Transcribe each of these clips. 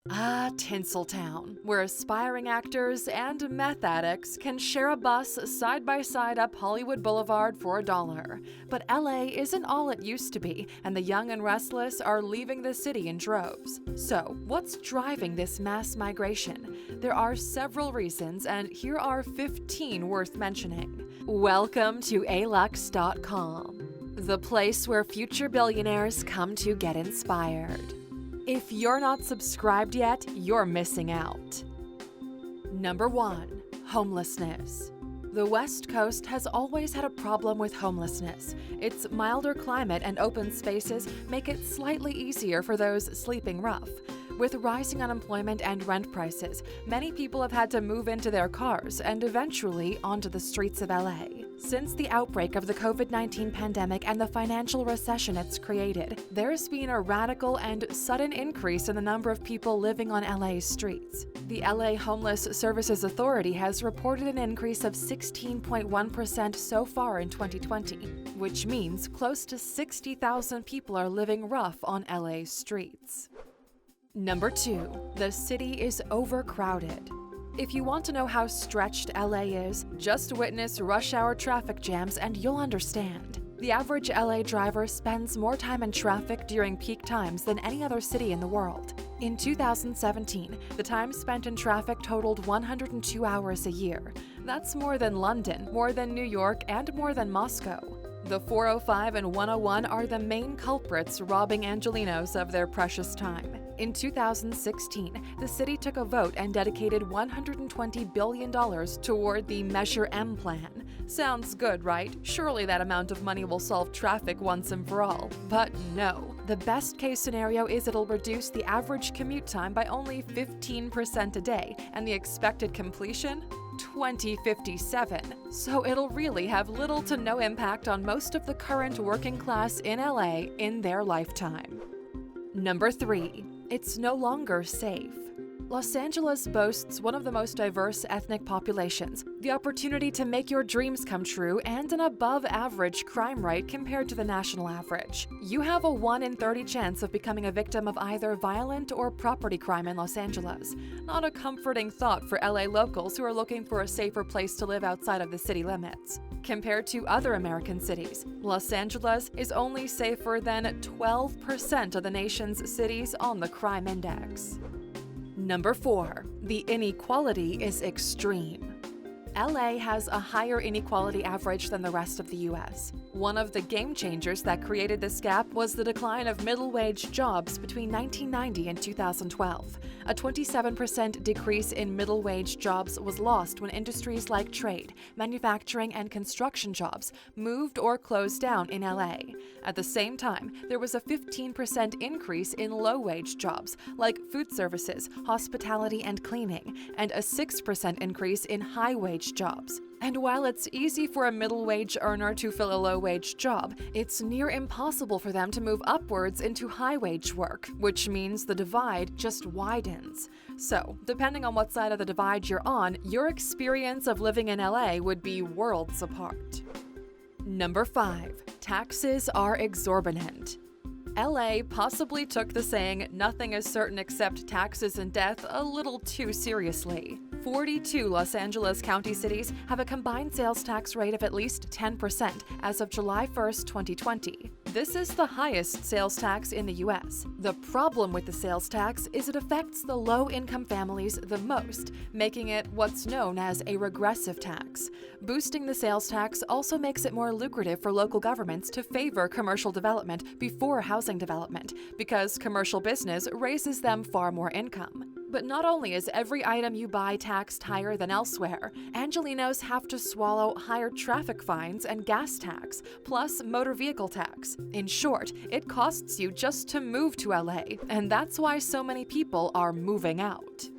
Tinseltown, where aspiring actors and meth addicts can share a bus side by side up Hollywood Boulevard for $1. But LA isn't all it used to be, and the young and restless are leaving the city in droves. So, what's driving this mass migration? There are several reasons, and here are 15 worth mentioning. Welcome to Alux.com, the place where future billionaires come to get inspired. If you're not subscribed yet, you're missing out. Number 1. Homelessness. The West Coast has always had a problem with homelessness. Its milder climate and open spaces make it slightly easier for those sleeping rough. With rising unemployment and rent prices, many people have had to move into their cars and eventually onto the streets of LA. Since the outbreak of the COVID-19 pandemic and the financial recession it's created, there's been a radical and sudden increase in the number of people living on LA's streets. The LA Homeless Services Authority has reported an increase of 16.1% so far in 2020, which means close to 60,000 people are living rough on LA's streets. Number 2. The city is overcrowded. If you want to know how stretched LA is, just witness rush hour traffic jams and you'll understand. The average LA driver spends more time in traffic during peak times than any other city in the world. In 2017, the time spent in traffic totaled 102 hours a year. That's more than London, more than New York, and more than Moscow. The 405 and 101 are the main culprits robbing Angelenos of their precious time. In 2016, the city took a vote and dedicated $120 billion toward the Measure M plan. Sounds good, right? Surely that amount of money will solve traffic once and for all. But no. The best case scenario is it'll reduce the average commute time by only 15% a day, and the expected completion? 2057. So it'll really have little to no impact on most of the current working class in LA in their lifetime. Number 3. It's no longer safe. Los Angeles boasts one of the most diverse ethnic populations, the opportunity to make your dreams come true, and an above-average crime rate compared to the national average. You have a 1 in 30 chance of becoming a victim of either violent or property crime in Los Angeles. Not a comforting thought for LA locals who are looking for a safer place to live outside of the city limits. Compared to other American cities, Los Angeles is only safer than 12% of the nation's cities on the crime index. Number 4. The inequality is extreme. LA has a higher inequality average than the rest of the US. One of the game changers that created this gap was the decline of middle-wage jobs between 1990 and 2012. A 27% decrease in middle-wage jobs was lost when industries like trade, manufacturing, and construction jobs moved or closed down in LA. At the same time, there was a 15% increase in low-wage jobs like food services, hospitality, and cleaning, and a 6% increase in high-wage jobs. And while it's easy for a middle-wage earner to fill a low-wage job, it's near impossible for them to move upwards into high-wage work, which means the divide just widens. So, depending on what side of the divide you're on, your experience of living in LA would be worlds apart. Number 5. Taxes are exorbitant. LA possibly took the saying, "nothing is certain except taxes and death," a little too seriously. 42 Los Angeles county cities have a combined sales tax rate of at least 10% as of July 1st, 2020. This is the highest sales tax in the US. The problem with the sales tax is it affects the low-income families the most, making it what's known as a regressive tax. Boosting the sales tax also makes it more lucrative for local governments to favor commercial development before housing development, because commercial business raises them far more income. But not only is every item you buy taxed higher than elsewhere, Angelenos have to swallow higher traffic fines and gas tax, plus motor vehicle tax. In short, it costs you just to move to LA, and that's why so many people are moving out.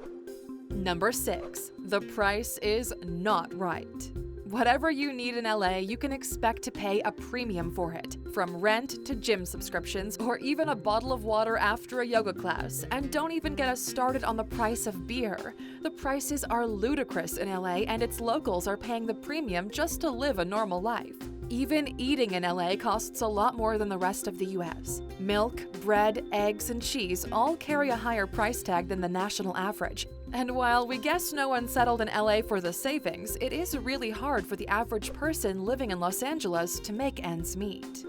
Number 6. The price is not right. Whatever you need in LA, you can expect to pay a premium for it, from rent to gym subscriptions, or even a bottle of water after a yoga class. And don't even get us started on the price of beer. The prices are ludicrous in LA, and its locals are paying the premium just to live a normal life. Even eating in LA costs a lot more than the rest of the US. Milk, bread, eggs, and cheese all carry a higher price tag than the national average. And while we guess no one settled in LA for the savings, it is really hard for the average person living in Los Angeles to make ends meet.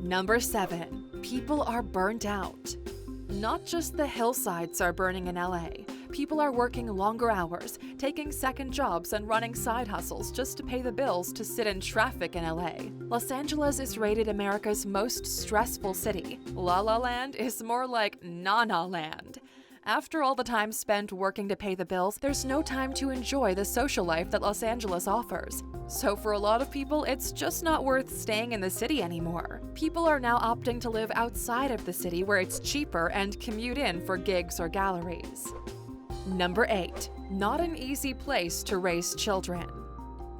Number 7. People are burnt out. Not just the hillsides are burning in LA. People are working longer hours, taking second jobs, and running side hustles just to pay the bills to sit in traffic in LA. Los Angeles is rated America's most stressful city. La La Land is more like Na-Na Land. After all the time spent working to pay the bills, there's no time to enjoy the social life that Los Angeles offers. So for a lot of people, it's just not worth staying in the city anymore. People are now opting to live outside of the city where it's cheaper and commute in for gigs or galleries. Number 8. Not an easy place to raise children.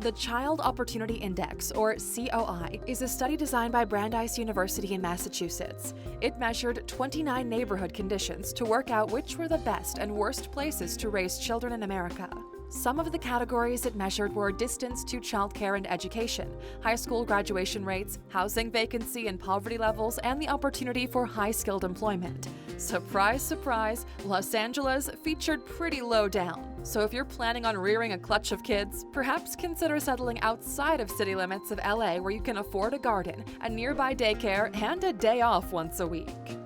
The Child Opportunity Index, or COI, is a study designed by Brandeis University in Massachusetts. It measured 29 neighborhood conditions to work out which were the best and worst places to raise children in America. Some of the categories it measured were distance to childcare and education, high school graduation rates, housing vacancy and poverty levels, and the opportunity for high-skilled employment. Surprise, surprise, Los Angeles featured pretty low down. So if you're planning on rearing a clutch of kids, perhaps consider settling outside of city limits of LA where you can afford a garden, a nearby daycare, and a day off once a week.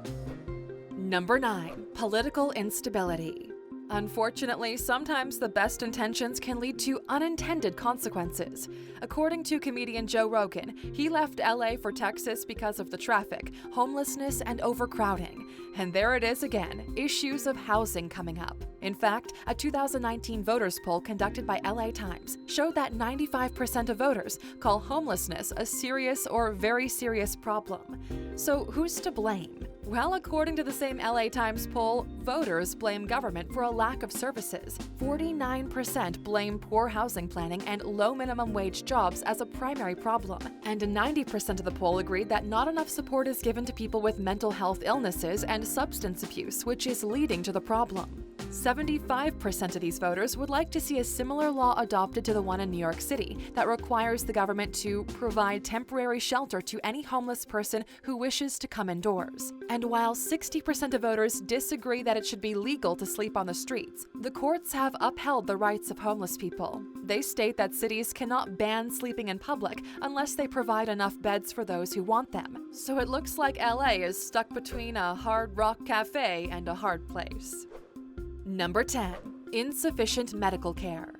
Number 9. Political instability. Unfortunately, sometimes the best intentions can lead to unintended consequences. According to comedian Joe Rogan, he left LA for Texas because of the traffic, homelessness, and overcrowding. And there it is again, issues of housing coming up. In fact, a 2019 voters poll conducted by LA Times showed that 95% of voters call homelessness a serious or very serious problem. So who's to blame? Well, according to the same LA Times poll, voters blame government for a lack of services. 49% blame poor housing planning and low minimum wage jobs as a primary problem. And 90% of the poll agreed that not enough support is given to people with mental health illnesses and substance abuse, which is leading to the problem. 75% of these voters would like to see a similar law adopted to the one in New York City that requires the government to provide temporary shelter to any homeless person who wishes to come indoors. And while 60% of voters disagree that it should be legal to sleep on the streets, the courts have upheld the rights of homeless people. They state that cities cannot ban sleeping in public unless they provide enough beds for those who want them. So it looks like LA is stuck between a hard rock cafe and a hard place. Number 10. Insufficient medical care.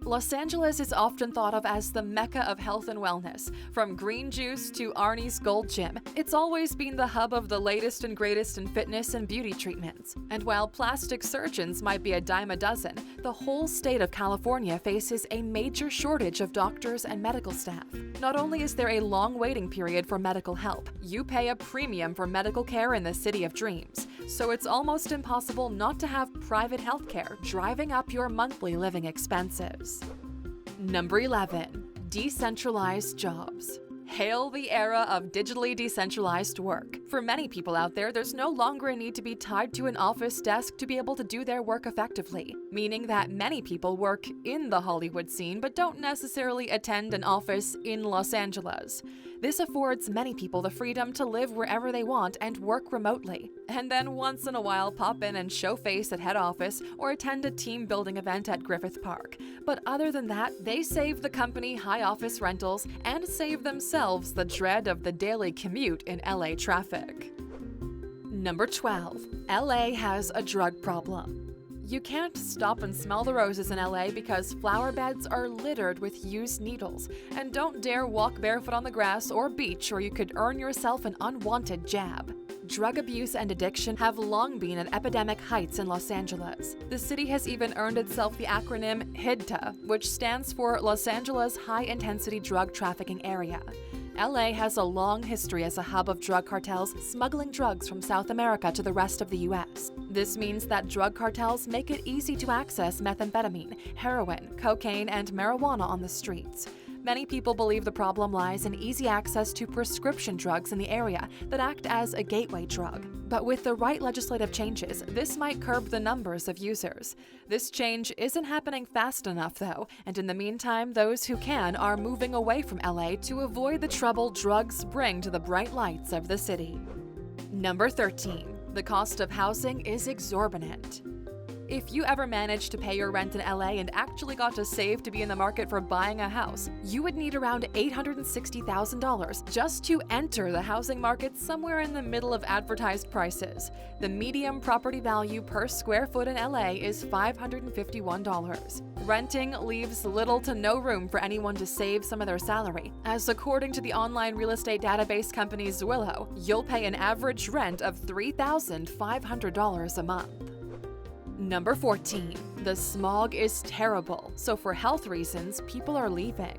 Los Angeles is often thought of as the mecca of health and wellness. From green juice to Arnie's Gold Gym, it's always been the hub of the latest and greatest in fitness and beauty treatments. And while plastic surgeons might be a dime a dozen, the whole state of California faces a major shortage of doctors and medical staff. Not only is there a long waiting period for medical help, you pay a premium for medical care in the city of dreams. So it's almost impossible not to have private health care driving up your monthly living expenses. Number 11. Decentralized jobs. Hail the era of digitally decentralized work. For many people out there, there's no longer a need to be tied to an office desk to be able to do their work effectively, meaning that many people work in the Hollywood scene but don't necessarily attend an office in Los Angeles. This affords many people the freedom to live wherever they want and work remotely, and then once in a while pop in and show face at head office or attend a team building event at Griffith Park. But other than that, they save the company high office rentals and save themselves the dread of the daily commute in LA traffic. Number 12. LA has a drug problem. You can't stop and smell the roses in LA because flower beds are littered with used needles. And don't dare walk barefoot on the grass or beach or you could earn yourself an unwanted jab. Drug abuse and addiction have long been at epidemic heights in Los Angeles. The city has even earned itself the acronym HIDTA, which stands for Los Angeles High Intensity Drug Trafficking Area. LA has a long history as a hub of drug cartels smuggling drugs from South America to the rest of the US. This means that drug cartels make it easy to access methamphetamine, heroin, cocaine, and marijuana on the streets. Many people believe the problem lies in easy access to prescription drugs in the area that act as a gateway drug. But with the right legislative changes, this might curb the numbers of users. This change isn't happening fast enough, though, and in the meantime, those who can are moving away from LA to avoid the trouble drugs bring to the bright lights of the city. Number 13. The cost of housing is exorbitant. If you ever managed to pay your rent in LA and actually got to save to be in the market for buying a house, you would need around $860,000 just to enter the housing market somewhere in the middle of advertised prices. The median property value per square foot in LA is $551. Renting leaves little to no room for anyone to save some of their salary, as according to the online real estate database company Zillow, you'll pay an average rent of $3,500 a month. Number 14. The smog is terrible, so for health reasons, people are leaving.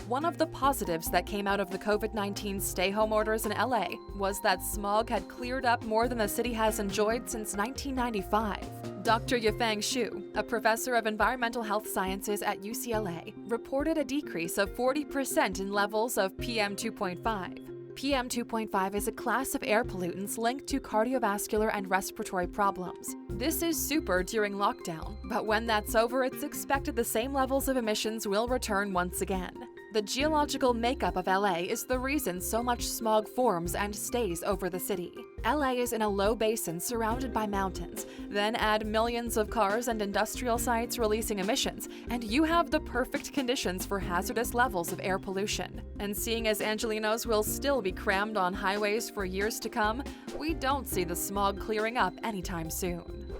One of the positives that came out of the COVID-19 stay-home orders in LA was that smog had cleared up more than the city has enjoyed since 1995. Dr. Yifeng Xu, a professor of environmental health sciences at UCLA, reported a decrease of 40% in levels of PM 2.5. PM 2.5 is a class of air pollutants linked to cardiovascular and respiratory problems. This is super during lockdown, but when that's over, it's expected the same levels of emissions will return once again. The geological makeup of LA is the reason so much smog forms and stays over the city. LA is in a low basin surrounded by mountains. Then add millions of cars and industrial sites releasing emissions, and you have the perfect conditions for hazardous levels of air pollution. And seeing as Angelenos will still be crammed on highways for years to come, we don't see the smog clearing up anytime soon.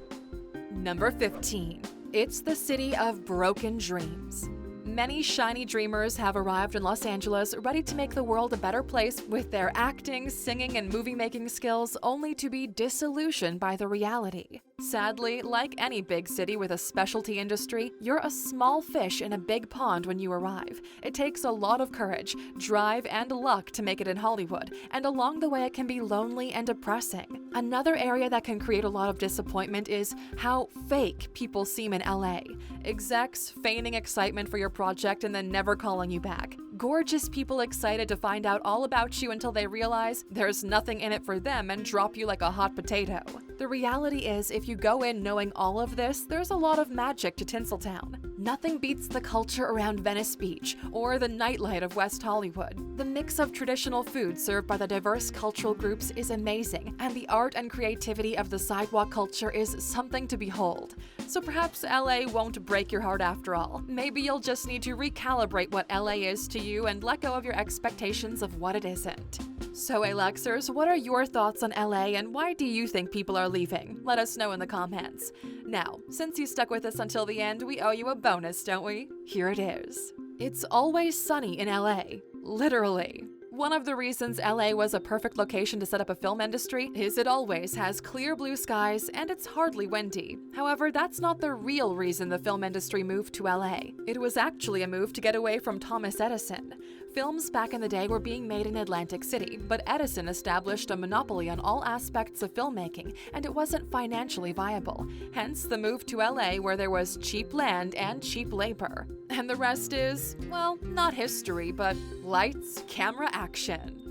Number 15. It's the city of broken dreams. Many shiny dreamers have arrived in Los Angeles ready to make the world a better place with their acting, singing, and movie-making skills, only to be disillusioned by the reality. Sadly, like any big city with a specialty industry, you're a small fish in a big pond when you arrive. It takes a lot of courage, drive, and luck to make it in Hollywood, and along the way it can be lonely and depressing. Another area that can create a lot of disappointment is how fake people seem in LA. Execs feigning excitement for your project and then never calling you back. Gorgeous people excited to find out all about you until they realize there's nothing in it for them and drop you like a hot potato. The reality is, if you go in knowing all of this, there's a lot of magic to Tinseltown. Nothing beats the culture around Venice Beach or the nightlight of West Hollywood. The mix of traditional food served by the diverse cultural groups is amazing, and the art and creativity of the sidewalk culture is something to behold. So perhaps LA won't break your heart after all. Maybe you'll just need to recalibrate what LA is to you and let go of your expectations of what it isn't. So, Aluxers, what are your thoughts on LA and why do you think people are leaving? Let us know in the comments. Now, since you stuck with us until the end, we owe you a bonus, don't we? Here it is. It's always sunny in LA. Literally. One of the reasons LA was a perfect location to set up a film industry is it always has clear blue skies and it's hardly windy. However, that's not the real reason the film industry moved to LA. It was actually a move to get away from Thomas Edison. Films back in the day were being made in Atlantic City, but Edison established a monopoly on all aspects of filmmaking, and it wasn't financially viable. Hence the move to LA, where there was cheap land and cheap labor. And the rest is, well, not history, but lights, camera, action.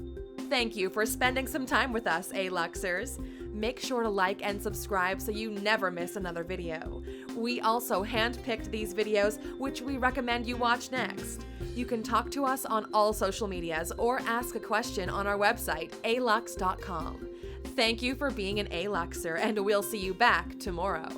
Thank you for spending some time with us, Aluxers. Make sure to like and subscribe so you never miss another video. We also handpicked these videos, which we recommend you watch next. You can talk to us on all social medias or ask a question on our website, Alux.com. Thank you for being an Aluxer, and we'll see you back tomorrow.